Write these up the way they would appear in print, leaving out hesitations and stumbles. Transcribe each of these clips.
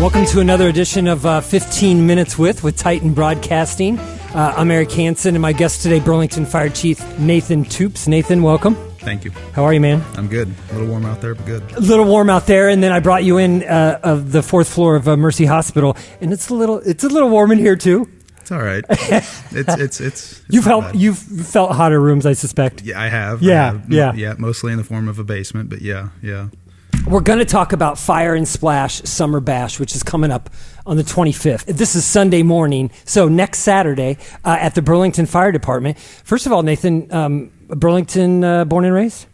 Welcome to another edition of 15 Minutes with Titan Broadcasting. I'm Eric Hansen, and my guest today, Burlington Fire Chief Nathan Toops. Nathan, welcome. Thank you. How are you, man? I'm good. A little warm out there, but good. A little warm out there, and then I brought you in of the fourth floor of Mercy Hospital, and it's a little warm in here too. It's all right. It's You've felt hotter rooms, I suspect. Yeah, I have. Yeah. Mostly in the form of a basement, but yeah. We're going to talk about Fire and Splash Summer Bash, which is coming up on the 25th. This is Sunday morning, so next Saturday at the Burlington Fire Department. First of all, Nathan, Burlington born and raised?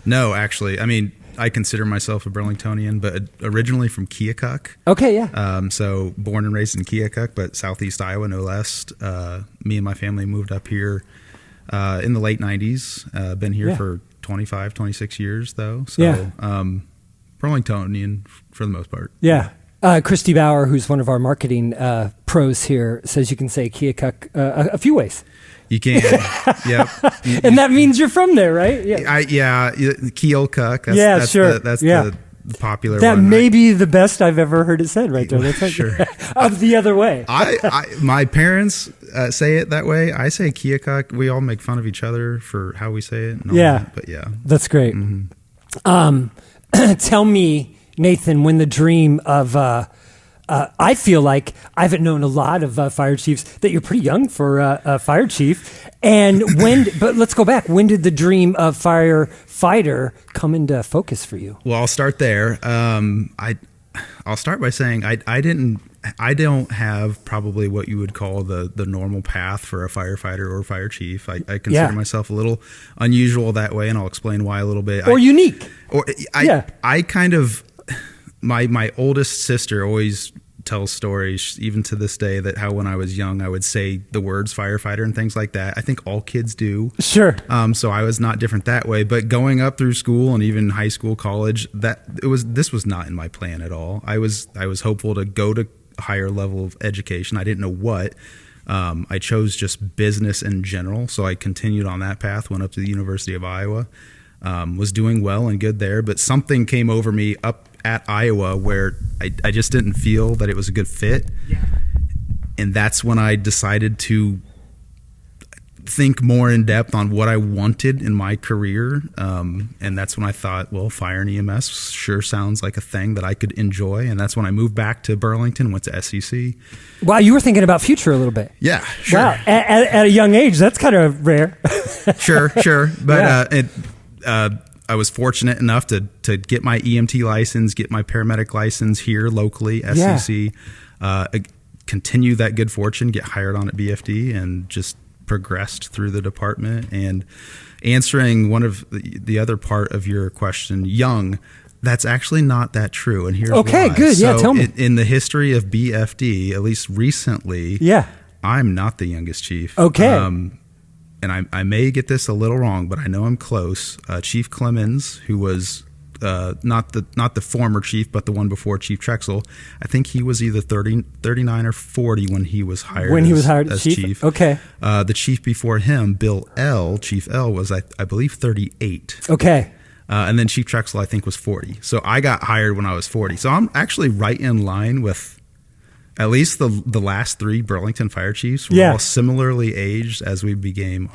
No, actually. I mean, I consider myself a Burlingtonian, but originally from Keokuk. Okay, yeah. So born and raised in Keokuk, but southeast Iowa, no less. Me and my family moved up here in the late 90s. Been here for 25, 26 years, though. So, Burlingtonian for the most part. Yeah. Christy Bauer, who's one of our marketing pros here, says you can say Keokuk a few ways. You can. Yep. And that means you're from there, right? Yeah. Keokuk. That's sure. That's the popular that one. That may be the best I've ever heard it said right there. That's like, sure. Of the other way. My parents say it that way. I say Keokuk. We all make fun of each other for how we say it. But yeah. That's great. Mm-hmm. Tell me, Nathan, when the dream of, I feel like I haven't known a lot of fire chiefs, that you're pretty young for a fire chief. And but let's go back. When did the dream of firefighter come into focus for you? Well, I'll start there. I'll start by saying I don't have probably what you would call the normal path for a firefighter or fire chief. I consider myself a little unusual that way, and I'll explain why a little bit. Or unique. I kind of, my oldest sister always tells stories, even to this day, that how when I was young, I would say the words firefighter and things like that. I think all kids do. Sure. So I was not different that way. But going up through school and even high school, college, this was not in my plan at all. I was hopeful to go to a higher level of education. I didn't know what. I chose just business in general. So I continued on that path, went up to the University of Iowa, was doing well and good there. But something came over me up at Iowa where I just didn't feel that it was a good fit. Yeah. And that's when I decided to think more in depth on what I wanted in my career. And that's when I thought, well, fire and EMS sure sounds like a thing that I could enjoy. And that's when I moved back to Burlington, went to SEC. Wow, you were thinking about future a little bit. Yeah, sure. Wow, at a young age, that's kind of rare. Sure. But I was fortunate enough to get my EMT license, get my paramedic license here locally, SEC, continue that good fortune, get hired on at BFD, and just progressed through the department. And answering one of the other part of your question, young, that's actually not that true. And here's why. Good. Yeah, tell me. In the history of BFD, at least recently, I'm not the youngest chief. Okay. And I may get this a little wrong, but I know I'm close. Chief Clemens, who was not the former chief, but the one before Chief Trexel, I think he was either 39 or 40 when he was hired as chief. Okay. The chief before him, Chief L, was, I believe, 38. Okay. And then Chief Trexel, I think, was 40. So I got hired when I was 40. So I'm actually right in line with at least the last three Burlington fire chiefs. Were all similarly aged as we became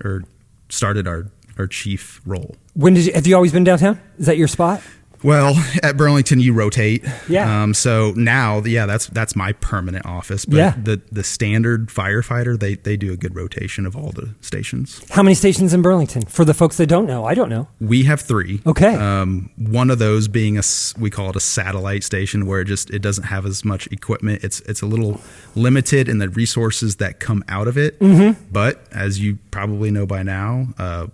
or started our chief role. Have you always been downtown? Is that your spot? Well, at Burlington you rotate. Yeah. So now, that's my permanent office. But the standard firefighter, they do a good rotation of all the stations. How many stations in Burlington? For the folks that don't know, I don't know. We have 3. Okay. One of those being we call it a satellite station, where it doesn't have as much equipment. It's a little limited in the resources that come out of it. Mm-hmm. But as you probably know by now,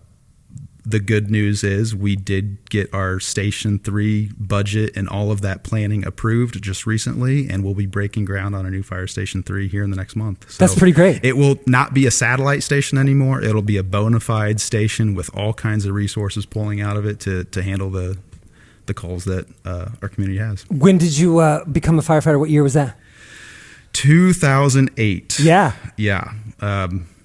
the good news is we did get our Station 3 budget and all of that planning approved just recently, and we'll be breaking ground on a new Fire Station 3 here in the next month. So that's pretty great. It will not be a satellite station anymore. It'll be a bona fide station with all kinds of resources pulling out of it to handle the calls that our community has. When did you become a firefighter? What year was that? 2008. Yeah. Yeah.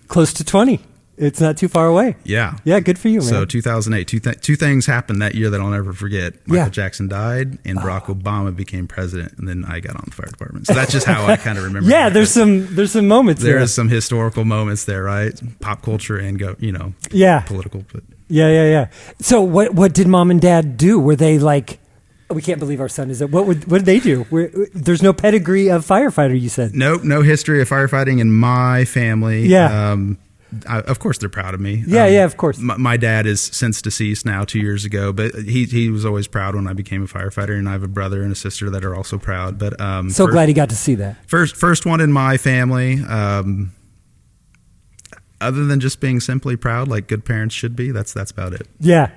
Close to 20. It's not too far away. Yeah. Yeah, good for you, man. So 2008, two things happened that year that I'll never forget. Michael Jackson died, and Barack Obama became president, and then I got on the fire department. So that's just how I kind of remember. Yeah, there's some moments there. There's some historical moments there, right? Pop culture and political. But Yeah. So what did mom and dad do? Were they like, we can't believe our son is it? What did they do? There's no pedigree of firefighter, you said. No history of firefighting in my family. Yeah. Of course, they're proud of me. Yeah, of course. My dad is since deceased now 2 years ago, but he was always proud when I became a firefighter, and I have a brother and a sister that are also proud. But glad he got to see that. First one in my family. Other than just being simply proud, like good parents should be, that's about it. Yeah,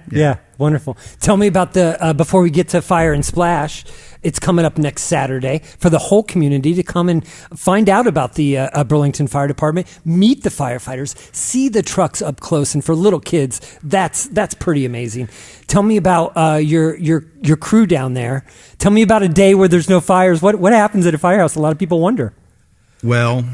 wonderful. Tell me about the before we get to Fire and Splash. It's coming up next Saturday for the whole community to come and find out about the Burlington Fire Department, meet the firefighters, see the trucks up close, and for little kids, that's pretty amazing. Tell me about your crew down there. Tell me about a day where there's no fires. What happens at a firehouse? A lot of people wonder. Well,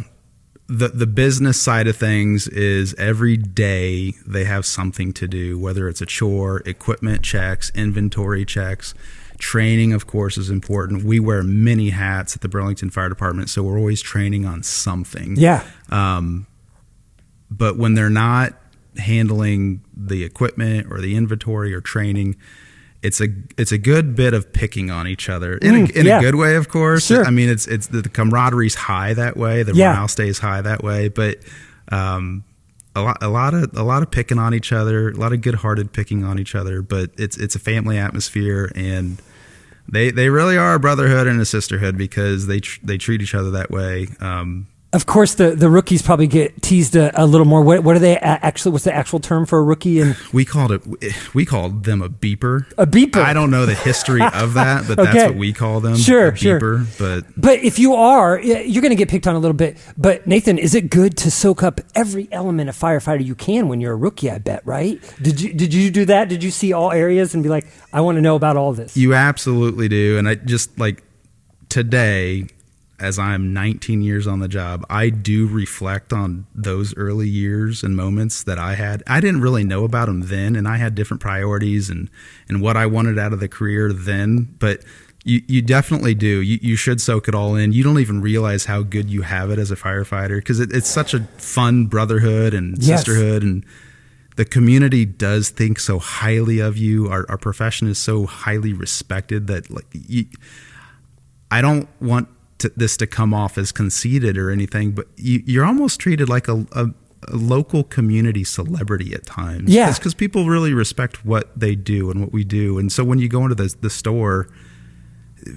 the business side of things is every day they have something to do, whether it's a chore, equipment checks, inventory checks. Training, of course, is important. We wear many hats at the Burlington Fire Department, so we're always training on something. Yeah. But when they're not handling the equipment or the inventory or training, it's a good bit of picking on each other in a good way, of course. Sure. I mean, it's the camaraderie's high that way. The morale stays high that way. But a lot of picking on each other, a lot of good-hearted picking on each other. But it's a family atmosphere, and they really are a brotherhood and a sisterhood because they treat each other that way. Of course, the rookies probably get teased a little more. What are they actually? What's the actual term for a rookie? And we called them a beeper. A beeper. I don't know the history of that, but that's what we call them. Sure, a beeper. But if you are, you're going to get picked on a little bit. But Nathan, is it good to soak up every element of firefighter you can when you're a rookie? I bet, right? Did you do that? Did you see all areas and be like, I want to know about all this? You absolutely do, and I just like today. As I'm 19 years on the job, I do reflect on those early years and moments that I had. I didn't really know about them then, and I had different priorities and what I wanted out of the career then. But you definitely do. You should soak it all in. You don't even realize how good you have it as a firefighter because it's such a fun brotherhood and sisterhood, and the community does think so highly of you. Our profession is so highly respected that I don't want this to come off as conceited or anything, but you're almost treated like a local community celebrity at times. Yeah. Because people really respect what they do and what we do. And so when you go into the store,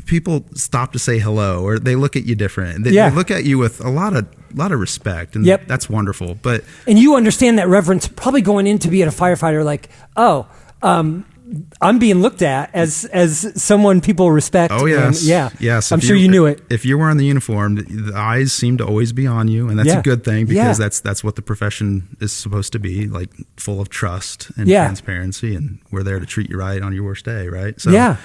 people stop to say hello, or they look at you different. They look at you with a lot of respect, and that's wonderful. And you understand that reverence probably going in to be a firefighter, like, I'm being looked at as someone people respect. Oh, yes. Yes. I'm sure you knew it. If you're wearing the uniform, the eyes seem to always be on you, and that's a good thing because that's what the profession is supposed to be, like full of trust and transparency, and we're there to treat you right on your worst day, right? So,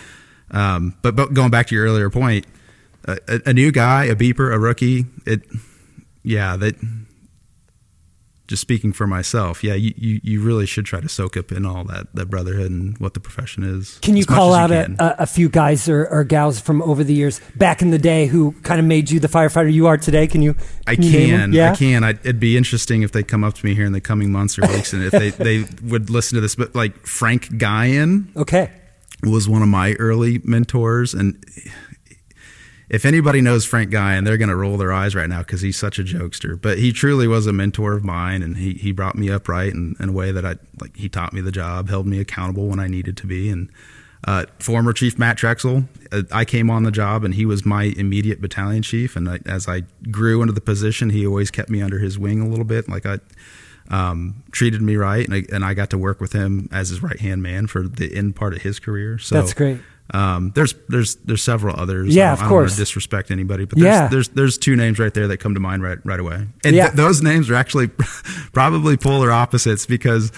but going back to your earlier point, a new guy, a beeper, a rookie, just speaking for myself, you really should try to soak up in all that brotherhood and what the profession is. Can you call out a few guys or gals from over the years back in the day who kind of made you the firefighter you are today? Can you? I can. It'd be interesting if they come up to me here in the coming months or weeks, and if they would listen to this. But like Frank Guyan, was one of my early mentors, and if anybody knows Frank Guyan, they're going to roll their eyes right now because he's such a jokester. But he truly was a mentor of mine, and he brought me up right in a way that he taught me the job, held me accountable when I needed to be. And former Chief Matt Trexel, I came on the job, and he was my immediate battalion chief. And as I grew into the position, he always kept me under his wing a little bit, treated me right, and I got to work with him as his right-hand man for the end part of his career. So that's great. There's several others. Yeah, of course. I don't want to disrespect anybody, but there's two names right there that come to mind right away. And those names are actually probably polar opposites because,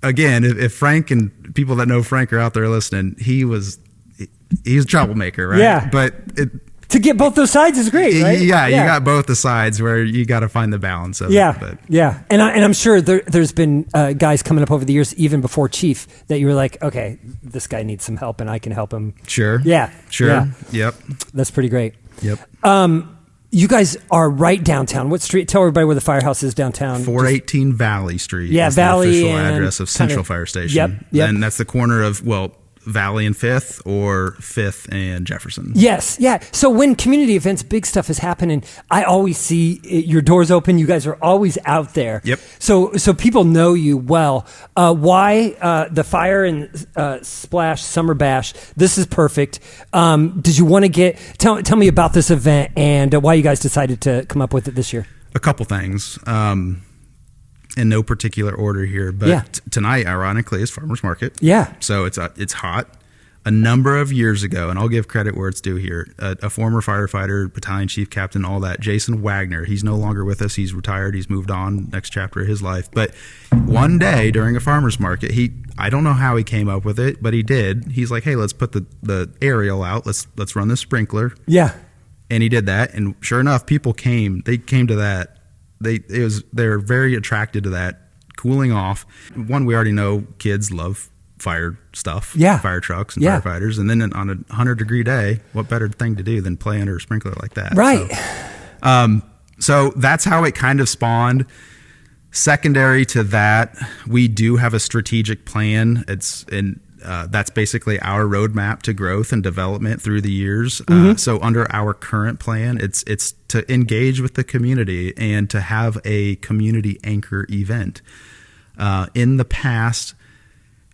again, if Frank and people that know Frank are out there listening, he was a troublemaker, right? Yeah. But to get both those sides is great, right? Yeah, you got both the sides where you got to find the balance of it. But. Yeah. And I'm sure there's been guys coming up over the years, even before Chief, that you were like, okay, this guy needs some help and I can help him. Sure. Yeah. Sure. Yeah. Yep. That's pretty great. Yep. You guys are right downtown. What street? Tell everybody where the firehouse is downtown. 418 Valley Street. Yeah, is Valley the official and address of Central Fire Station. Yep. And that's the corner of, Valley and 5th or 5th and Jefferson. Yes, yeah. So when community events, big stuff is happening, I always see your doors open. You guys are always out there. Yep. So people know you well. Why the Fire and Splash Summer Bash? This is perfect. Did you want to tell me about this event and why you guys decided to come up with it this year? A couple things. In no particular order here, but tonight, ironically, is Farmers Market. Yeah. So it's hot. A number of years ago, and I'll give credit where it's due here, a former firefighter, battalion chief captain, all that, Jason Wagner, he's no longer with us. He's retired. He's moved on, next chapter of his life. But one day during a farmer's market, I don't know how he came up with it, but he did. He's like, hey, let's put the aerial out. Let's run the sprinkler. Yeah. And he did that. And sure enough, people came. They came to that. They're very attracted to that cooling off. One, we already know kids love fire stuff, fire trucks and firefighters. And then on a 100-degree day, what better thing to do than play under a sprinkler like that? Right. So that's how it kind of spawned. Secondary to that, we do have a strategic plan. That's basically our roadmap to growth and development through the years. So under our current plan, it's to engage with the community and to have a community anchor event. In the past,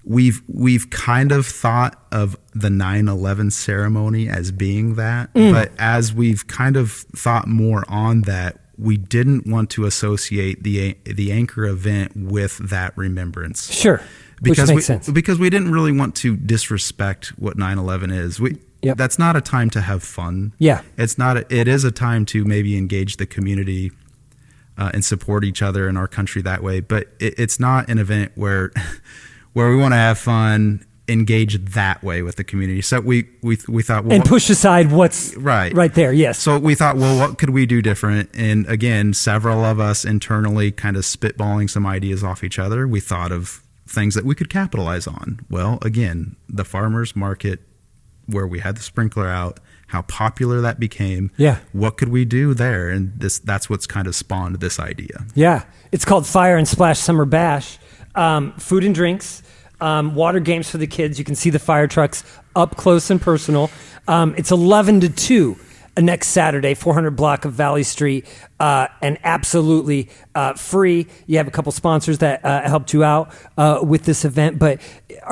we've kind of thought of the 9/11 ceremony as being that, but as we've kind of thought more on that, we didn't want to associate the anchor event with that remembrance. Sure. Which makes sense. Because we didn't really want to disrespect what 9/11 is. That's not a time to have fun. Yeah. It is a time to maybe engage the community and support each other in our country that way. But it's not an event where we want to have fun, engage that way with the community. So we thought, well, and push aside what's right there. Yes. So we thought, well, what could we do different? And again, several of us internally kind of spitballing some ideas off each other. We thought of things that we could capitalize on. Well, again, the farmers market where we had the sprinkler out, how popular that became. Yeah. What could we do there? And that's what's kind of spawned this idea. Yeah. It's called Fire and Splash Summer Bash. Food and drinks, water games for the kids. You can see the fire trucks up close and personal. It's 11 to 2. Next Saturday, 400 block of Valley Street, and absolutely free. You have a couple sponsors that helped you out with this event, but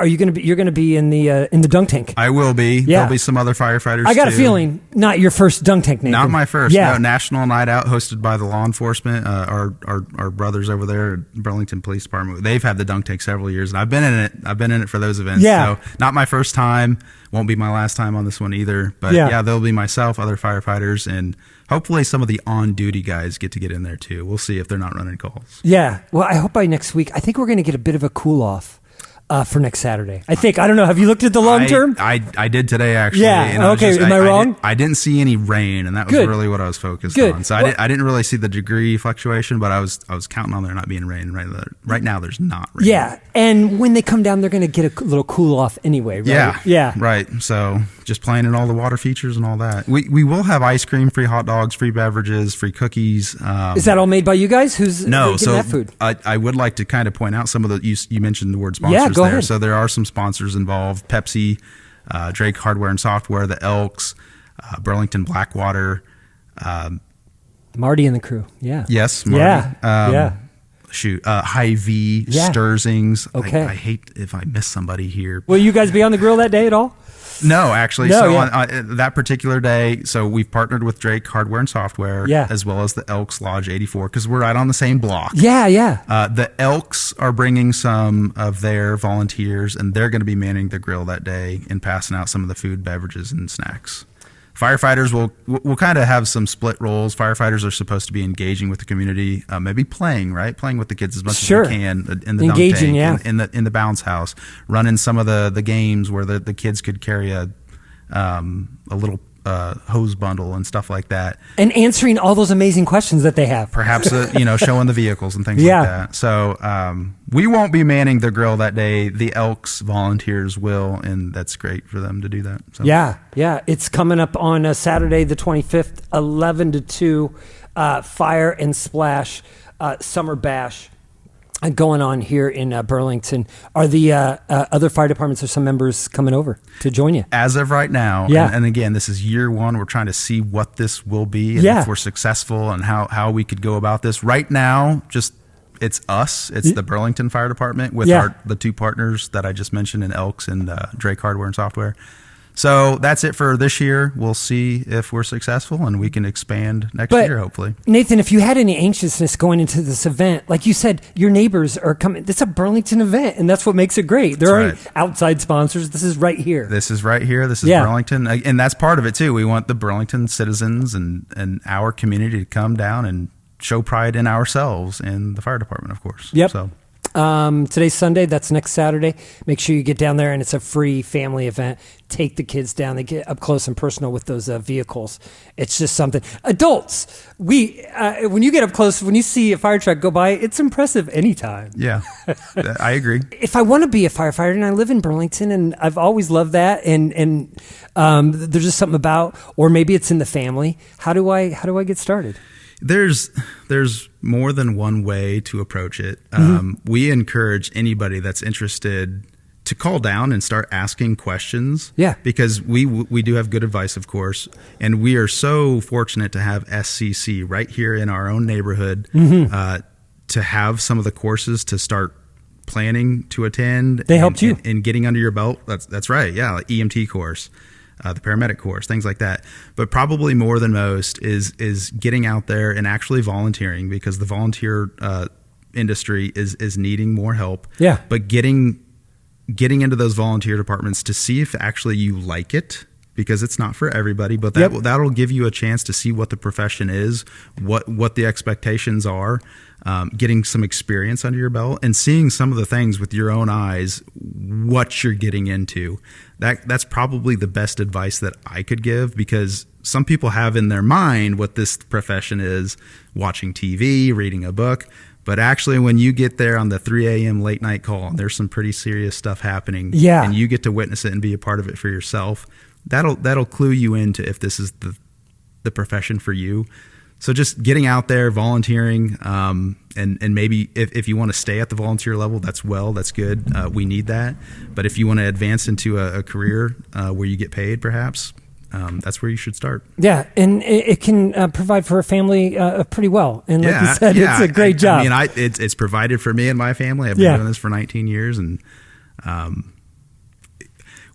you're going to be in the dunk tank? I will be. Yeah. There'll be some other firefighters. I got a feeling not your first dunk tank, Nathan. Not my first. Yeah. No, National Night Out hosted by the law enforcement. Our brothers over there at Burlington Police Department. They've had the dunk tank several years, and I've been in it. I've been in it for those events. Yeah. So not my first time. Won't be my last time on this one either. But yeah, there'll be myself, other firefighters, and hopefully some of the on-duty guys get in there too. We'll see if they're not running calls. Yeah. Well, I hope by next week, I think we're going to get a bit of a cool-off for next Saturday. I think. I don't know. Have you looked at the long term? I did today, actually. Yeah. Okay. Am I wrong? I didn't see any rain, and that was really what I was focused on. So I didn't really see the degree fluctuation, but I was counting on there not being rain. Right now, there's not rain. Yeah. And when they come down, they're going to get a little cool off anyway, right? Yeah. Yeah. Right. So just playing in all the water features and all that. We will have ice cream, free hot dogs, free beverages, free cookies. Is that all made by you guys? Who's getting that food? I would like to kind of point out some of the, you mentioned the word sponsors. Yeah, go ahead. So there are some sponsors involved: Pepsi, Drake Hardware and Software, the Elks, Burlington Blackwater, Marty and the crew. Yeah. Yes. Marty. Yeah. Hy-Vee, Sturzings. Okay. I hate if I miss somebody here. Will you guys be on the grill that day at all? No, actually. No, on that particular day, so we've partnered with Drake Hardware and Software, as well as the Elks Lodge 84, because we're right on the same block. Yeah, yeah. The Elks are bringing some of their volunteers, and they're going to be manning the grill that day and passing out some of the food, beverages, and snacks. Firefighters will kind of have some split roles. Firefighters are supposed to be engaging with the community, maybe playing with the kids as much as they can in the dunk tank, in the bounce house, running some of the games where the kids could carry a hose bundle and stuff like that. And answering all those amazing questions that they have. Perhaps, showing the vehicles and things like that. So we won't be manning the grill that day. The Elks volunteers will, and that's great for them to do that. So. Yeah. It's coming up on Saturday the 25th, 11 to 2, Fire and Splash Summer Bash. Going on here in Burlington. Are the other fire departments or some members coming over to join you? As of right now, and again, this is year one. We're trying to see what this will be and if we're successful and how we could go about this. Right now, it's us. It's the Burlington Fire Department with the two partners that I just mentioned in Elks and Drake Hardware and Software. So that's it for this year. We'll see if we're successful and we can expand next year, hopefully. Nathan, if you had any anxiousness going into this event, like you said, your neighbors are coming. It's a Burlington event, and that's what makes it great. There aren't outside sponsors. This is right here. This is Burlington. And that's part of it, too. We want the Burlington citizens and our community to come down and show pride in ourselves and the fire department, of course. Yep. So. Today's Sunday. That's next Saturday. Make sure you get down there, and it's a free family event. Take the kids down. They get up close and personal with those vehicles. It's just something. Adults, when you get up close, when you see a fire truck go by, it's impressive anytime. Yeah, I agree. If I want to be a firefighter, and I live in Burlington, and I've always loved that, and there's just something about, or maybe it's in the family. How do I get started? There's more than one way to approach it. We encourage anybody that's interested to call down and start asking questions. Yeah, because we do have good advice, of course, and we are so fortunate to have SCC right here in our own neighborhood to have some of the courses to start planning to attend. They helped you in getting under your belt. That's right. Yeah, like EMT course. The paramedic course, things like that. But probably more than most is getting out there and actually volunteering, because the volunteer industry is needing more help. Yeah. But getting into those volunteer departments to see if actually you like it, because it's not for everybody, but that'll give you a chance to see what the profession is, what the expectations are, getting some experience under your belt and seeing some of the things with your own eyes, what you're getting into. That's probably the best advice that I could give, because some people have in their mind what this profession is, watching TV, reading a book. But actually, when you get there on the 3 a.m. late night call, there's some pretty serious stuff happening. Yeah. And you get to witness it and be a part of it for yourself. That'll clue you into if this is the profession for you. So just getting out there, volunteering, and maybe if you want to stay at the volunteer level, that's good. We need that. But if you want to advance into a career where you get paid, perhaps, that's where you should start. Yeah, and it can provide for a family pretty well. And like you said, it's a great job. I mean, it's provided for me and my family. I've been doing this for 19 years, and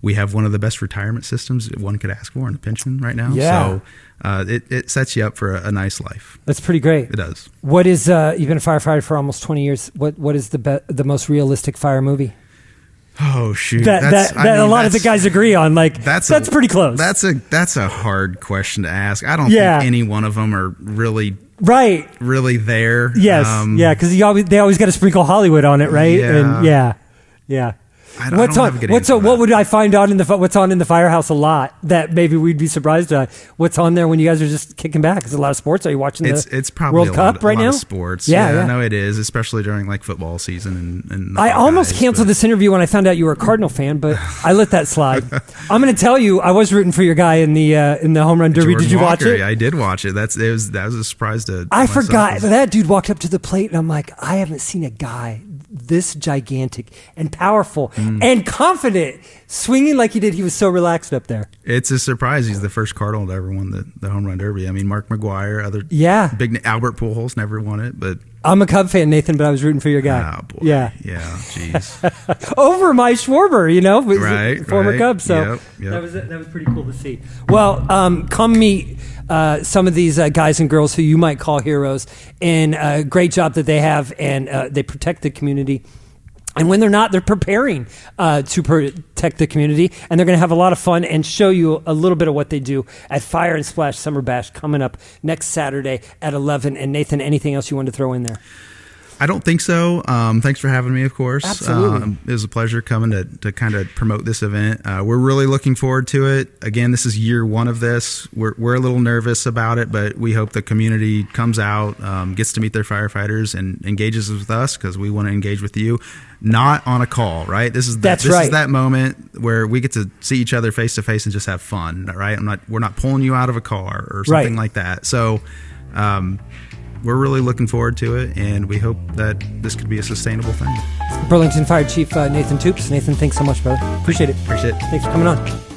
we have one of the best retirement systems one could ask for in a pension right now. Yeah. So it sets you up for a nice life. That's pretty great. It does. What is you've been a firefighter for almost 20 years. What is the most realistic fire movie? Oh shoot! That a lot of the guys agree on. Like that's pretty close. That's a hard question to ask. I don't think any one of them are really there. Yes, because they always got to sprinkle Hollywood on it, right? Yeah. And what would I find out what's on in the firehouse a lot that maybe we'd be surprised at? What's on there when you guys are just kicking back? Is it a lot of sports? Are you watching it's probably World Cup right now? Of sports. Yeah, no, it is, especially during like football season. And I almost canceled this interview when I found out you were a Cardinal fan, but I let that slide. I'm going to tell you, I was rooting for your guy in the home run derby. Jordan Did you Walker, watch it? I did watch it. That was a surprise to. I forgot that dude walked up to the plate, and I'm like, I haven't seen a guy this gigantic and powerful and confident swinging like he did. He was so relaxed up there. It's a surprise. He's the first Cardinal to ever win the home run derby. I mean, Mark McGwire, big Albert Pujols never won it, but I'm a Cub fan, Nathan, but I was rooting for your guy. Oh boy, yeah, jeez. Over my Schwarber, former Cub. So that was pretty cool to see. Well, come meet some of these guys and girls who you might call heroes, and a great job that they have, and they protect the community. And when they're not, they're preparing to protect the community, and they're going to have a lot of fun and show you a little bit of what they do at Fire and Splash Summer Bash coming up next Saturday at 11. And Nathan, anything else you wanted to throw in there? I don't think so. Thanks for having me, of course. Absolutely. It was a pleasure coming to kind of promote this event. We're really looking forward to it. Again, this is year one of this. We're a little nervous about it, but we hope the community comes out, gets to meet their firefighters, and engages with us because we want to engage with you. Not on a call, right? This is that moment where we get to see each other face to face and just have fun, right? We're not pulling you out of a car or something like that. So, we're really looking forward to it, and we hope that this could be a sustainable thing. Burlington Fire Chief Nathan Toops. Nathan, thanks so much, brother. Appreciate it. Appreciate it. Thanks for coming on.